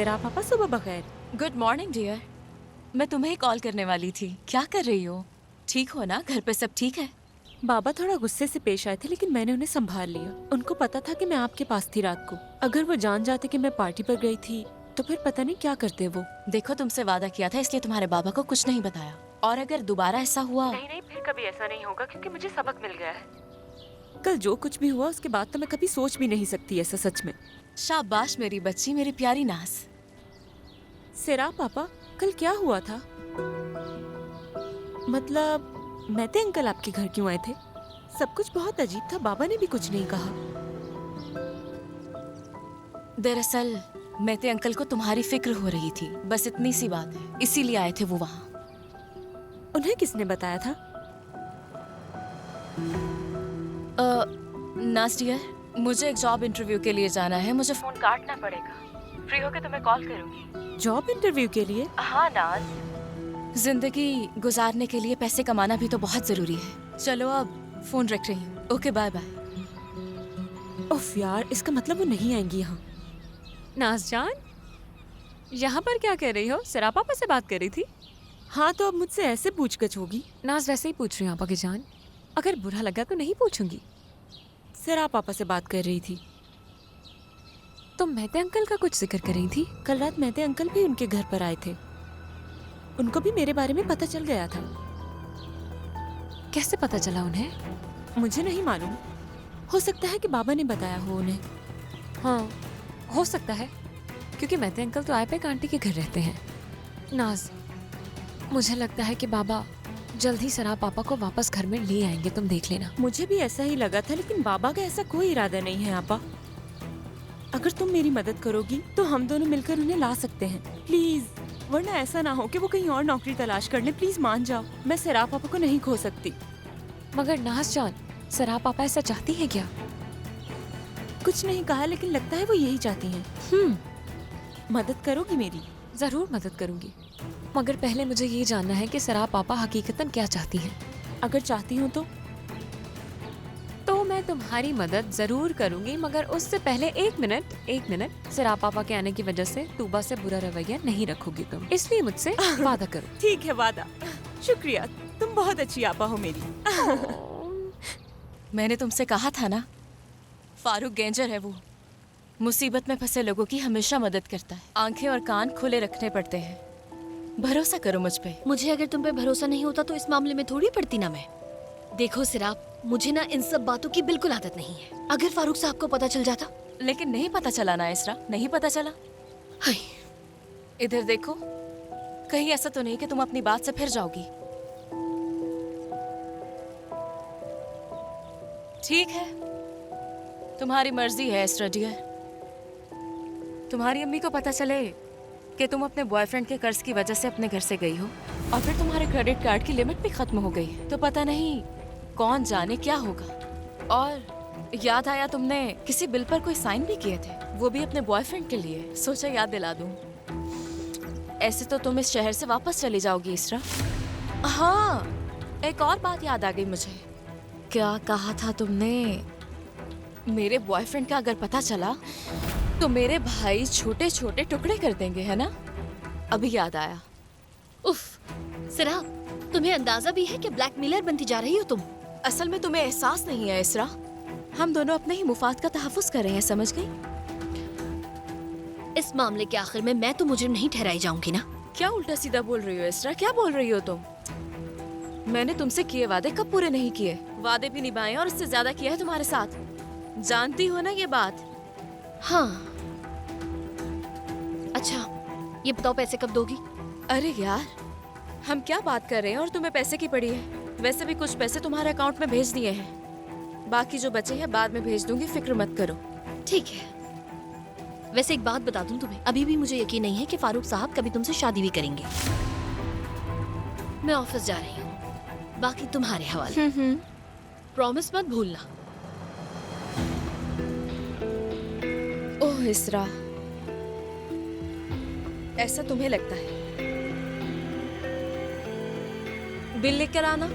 सिरा पापा, सुबह बखैर। Good morning dear. मैं तुम्हें ही कॉल करने वाली थी। क्या कर रही हो? ठीक हो ना? घर पे सब ठीक है? बाबा थोड़ा गुस्से से पेश आए थे, लेकिन मैंने उन्हें संभाल लिया। उनको पता था कि मैं आपके पास थी रात को। अगर वो जान जाते कि मैं पार्टी पर गई थी तो फिर पता नहीं क्या करते वो। देखो, तुमसे वादा किया था, इसलिए तुम्हारे बाबा को कुछ नहीं बताया। और अगर दोबारा ऐसा हुआ... नहीं, फिर कभी ऐसा नहीं होगा, क्योंकि मुझे सबक मिल गया है। कल जो कुछ भी हुआ उसके बाद तो मैं कभी सोच भी नहीं सकती ऐसा, सच में। शाबाश मेरी बच्ची, मेरी प्यारी नाज। सिरा पापा, कल क्या हुआ था? मतलब मेहते अंकल आपके घर क्यों आए थे? सब कुछ बहुत अजीब था, बाबा ने भी कुछ नहीं कहा। दरअसल मेहते अंकल को तुम्हारी फिक्र हो रही थी, बस इतनी सी बात है, इसीलिए आए थे वो वहाँ। उन्हें किसने बताया था? नाज डियर, मुझे एक जॉब इंटरव्यू के लिए जाना है, मुझे फोन काटना पड़ेगा। फ्री होके तुम्हें कॉल करूंगी। जॉब इंटरव्यू के लिए? हाँ नाज, जिंदगी गुजारने के लिए पैसे कमाना भी तो बहुत जरूरी है। चलो अब फोन रख रही हूँ। Okay, bye bye. उफ यार, इसका मतलब वो नहीं आएंगी यहाँ। नाज़जान, यहाँ पर क्या कर रही हो? सिरा पापा से बात कर रही थी? हाँ, तो अब मुझसे ऐसे पूछगछ होगी? नाज वैसे ही पूछ रही हूँ आपा की जान। अगर बुरा लगा तो नहीं पूछूंगी। सिरा पापा से बात कर रही थी। तो मेहते अंकल का कुछ जिक्र कर रही थी? कल रात मेहते अंकल भी उनके घर पर आए थे। उनको भी मेरे बारे में पता चल गया था। कैसे पता चला उन्हें? मुझे नहीं मालूम। हो सकता है कि बाबा ने बताया हो उन्हें। हाँ, हो सकता है, क्योंकि मेहते अंकल तो आयपा आंटी के घर रहते हैं। नाज, मुझे लगता है कि बाबा जल्द ही सरा पापा को वापस घर में ले आएंगे, तुम देख लेना। मुझे भी ऐसा ही लगा था, लेकिन बाबा का ऐसा कोई इरादा नहीं है आपा। अगर तुम मेरी मदद करोगी तो हम दोनों मिलकर उन्हें ला सकते हैं, प्लीज। वरना ऐसा ना हो कि वो कहीं और नौकरी तलाश कर ले। प्लीज मान जाओ, मैं सरा पापा को नहीं खो सकती। मगर नाज जान, सरा पापा ऐसा चाहती है क्या? कुछ नहीं कहा, लेकिन लगता है वो यही चाहती हैं। मदद करोगी मेरी? जरूर मदद करूंगी, मगर पहले मुझे ये जानना है कि सरा पापा हकीकतन क्या चाहती हैं। अगर चाहती हूँ तो मैं तुम्हारी मदद जरूर करूंगी, मगर उससे पहले एक मिनट। सरा पापा के आने की वजह से तूबा से बुरा रवैया नहीं रखोगी तुम, इसलिए मुझसे वादा करो। ठीक है, वादा। शुक्रिया, तुम बहुत अच्छी आपा हो मेरी। मैंने तुमसे कहा था ना, फारूक गेंजर है वो। मुसीबत में फंसे लोगों की हमेशा मदद करता है। आंखें और कान खुले रखने पड़ते हैं। भरोसा करो मुझ पे। मुझे अगर तुम पे भरोसा नहीं होता तो इस मामले में थोड़ी पड़ती ना मैं। देखो सिराप, मुझे ना इन सब बातों की बिल्कुल आदत नहीं है। अगर फारूक साहब को पता चल जाता। लेकिन नहीं पता चला ना इसरा, नहीं पता चला। हाय, इधर देखो, कहीं ऐसा तो नहीं कि तुम अपनी बात से फिर जाओगी। ठीक है, तुम्हारी मर्जी है इसरा डियर। तुम्हारी अम्मी को पता चले कि तुम अपने बॉयफ्रेंड के कर्ज की वजह से अपने घर से गई हो, और फिर तुम्हारे क्रेडिट कार्ड की लिमिट भी खत्म हो गई, तो पता नहीं कौन जाने क्या होगा। और याद आया, तुमने किसी बिल पर कोई साइन भी किए थे, वो भी अपने बॉयफ्रेंड के लिए। सोचा याद दिला दूं। ऐसे तो तुम इस शहर से वापस चली जाओगी इसरा। हाँ, एक और बात याद आ गई मुझे। क्या कहा था तुमने? मेरे बॉयफ्रेंड का अगर पता चला तो मेरे भाई छोटे छोटे टुकड़े कर देंगे, है ना? अभी याद आया। उफ, सिराप, तुम्हें अंदाजा भी है कि ब्लैकमेलर बनती जा रही हो तुम? असल में तुम्हें एहसास नहीं है इसरा, हम दोनों अपने ही मुफाद का तहफ़्फ़ुज़ कर रहे हैं, समझ गई? इस मामले के आखिर में मैं तो मुजरिम नहीं ठहराई जाऊंगी ना। क्या उल्टा सीधा बोल रही हो इसरा? क्या बोल रही हो तुम? मैंने तुमसे किए वादे कब पूरे नहीं किए? वादे भी निभाए और इससे ज्यादा किया है तुम्हारे साथ। जानती हो ना ये बात? हाँ। अच्छा, ये बताओ पैसे कब दोगी? अरे यार, हम क्या बात कर रहे हैं और तुम्हें पैसे की पड़ी है? वैसे भी कुछ पैसे तुम्हारे अकाउंट में भेज दिए हैं, बाकी जो बचे हैं बाद में भेज दूंगी, फिक्र मत करो। ठीक है। वैसे एक बात बता दूं तुम्हें, अभी भी मुझे यकीन नहीं है कि फारूक साहब कभी तुमसे शादी भी करेंगे। मैं ऑफिस जा रही हूँ, बाकी तुम्हारे हवाले। प्रॉमिस मत भूलना। ओह इसरा, ऐसा तुम्हें लगता है? बिल लेकर आना।